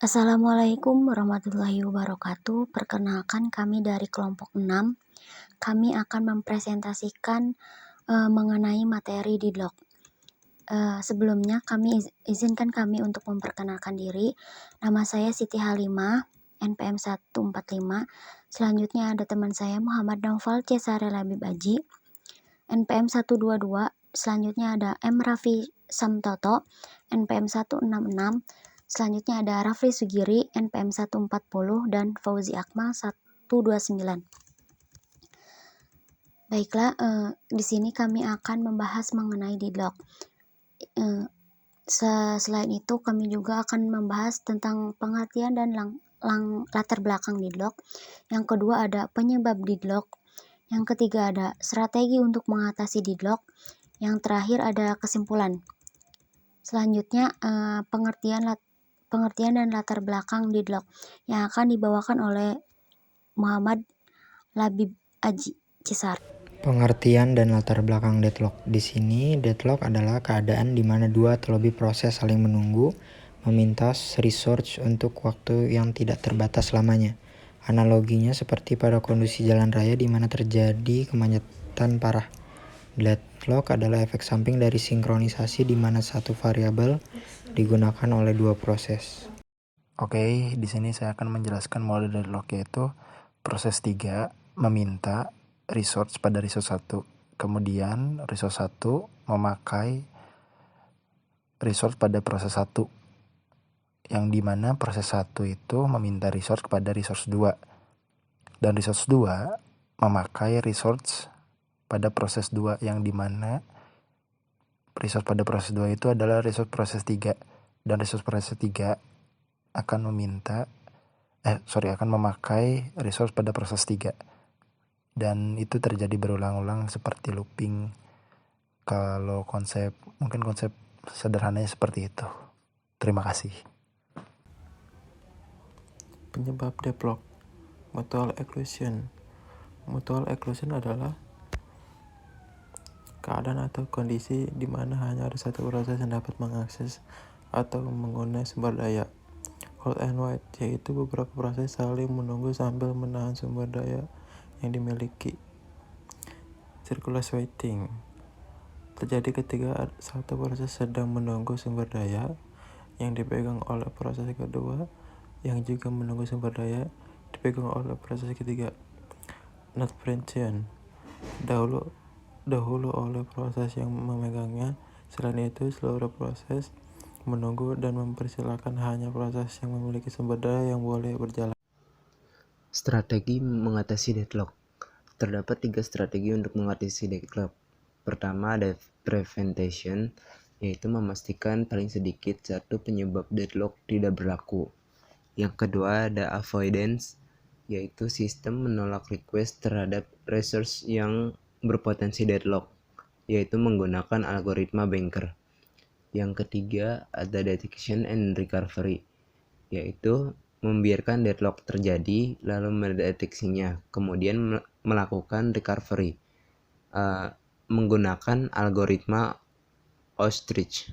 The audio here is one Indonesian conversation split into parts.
Assalamualaikum warahmatullahi wabarakatuh. Perkenalkan, kami dari kelompok 6. Kami akan mempresentasikan mengenai materi deadlock. Sebelumnya izinkan kami untuk memperkenalkan diri. Nama saya Siti Halimah, NPM 145. Selanjutnya ada teman saya Muhammad Naufal Cesare Labib Aji, NPM 122. Selanjutnya ada M. Raffi Samtoto, NPM 166. Selanjutnya ada Rafli Sugiri, NPM 140, dan Fauzi Akmal 129. Baiklah, di sini kami akan membahas mengenai deadlock. Selain itu, kami juga akan membahas tentang pengertian dan latar belakang deadlock. Yang kedua ada penyebab deadlock. Yang ketiga ada strategi untuk mengatasi deadlock. Yang terakhir ada kesimpulan. Selanjutnya pengertian dan latar belakang deadlock yang akan dibawakan oleh Muhammad Labib Aji Cisar. Pengertian dan latar belakang deadlock. Di sini, deadlock adalah keadaan di mana dua atau lebih proses saling menunggu, meminta resource untuk waktu yang tidak terbatas lamanya. Analoginya seperti pada kondisi jalan raya di mana terjadi kemacetan parah. Deadlock adalah efek samping dari sinkronisasi di mana satu variabel digunakan oleh dua proses. Oke, di sini saya akan menjelaskan model deadlock, yaitu proses 3 meminta resource pada resource 1. Kemudian resource 1 memakai resource pada proses 1. Yang dimana proses 1 itu meminta resource kepada resource 2. Dan resource 2 memakai resource pada proses 2, yang dimana resource pada proses 2 itu adalah resource proses 3. Dan resource proses 3 akan memakai resource pada proses 3. Dan itu terjadi berulang-ulang seperti looping. Kalau mungkin konsep sederhananya seperti itu. Terima kasih. Penyebab deadlock. Mutual exclusion. Mutual exclusion adalah keadaan atau kondisi di mana hanya ada satu proses yang dapat mengakses atau menggunakan sumber daya. Hold and wait, yaitu beberapa proses saling menunggu sambil menahan sumber daya yang dimiliki. Circulus waiting terjadi ketika satu proses sedang menunggu sumber daya yang dipegang oleh proses kedua yang juga menunggu sumber daya dipegang oleh proses ketiga. Not preemption, dahulu oleh proses yang memegangnya. Selain itu, seluruh proses menunggu dan mempersilahkan hanya proses yang memiliki sumber daya yang boleh berjalan. Strategi mengatasi deadlock. Terdapat 3 strategi untuk mengatasi deadlock. Pertama ada prevention, yaitu memastikan paling sedikit satu penyebab deadlock tidak berlaku. Yang kedua ada avoidance, yaitu sistem menolak request terhadap resource yang berpotensi deadlock, yaitu menggunakan algoritma Banker. Yang ketiga ada detection and recovery, yaitu membiarkan deadlock terjadi lalu mendeteksinya, kemudian melakukan recovery menggunakan algoritma Ostrich.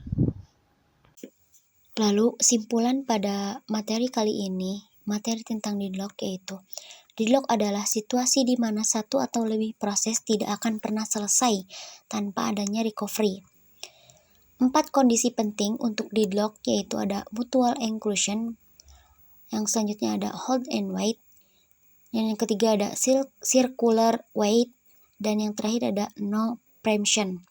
Lalu simpulan pada materi kali ini, materi tentang deadlock, yaitu deadlock adalah situasi di mana satu atau lebih proses tidak akan pernah selesai tanpa adanya recovery. 4 kondisi penting untuk deadlock yaitu ada mutual exclusion, yang selanjutnya ada hold and wait, dan yang ketiga ada circular wait, dan yang terakhir ada no preemption.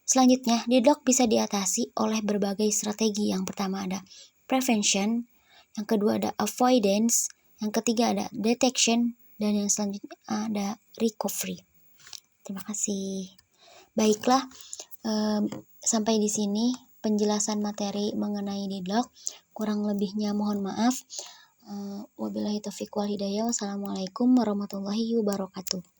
Selanjutnya, deadlock bisa diatasi oleh berbagai strategi. Yang pertama ada prevention, yang kedua ada avoidance, yang ketiga ada detection, dan yang selanjutnya ada recovery. Terima kasih. Baiklah, sampai di sini penjelasan materi mengenai deadlock. Kurang lebihnya mohon maaf. Wabillahi taufiq wal hidayah. Wassalamualaikum warahmatullahi wabarakatuh.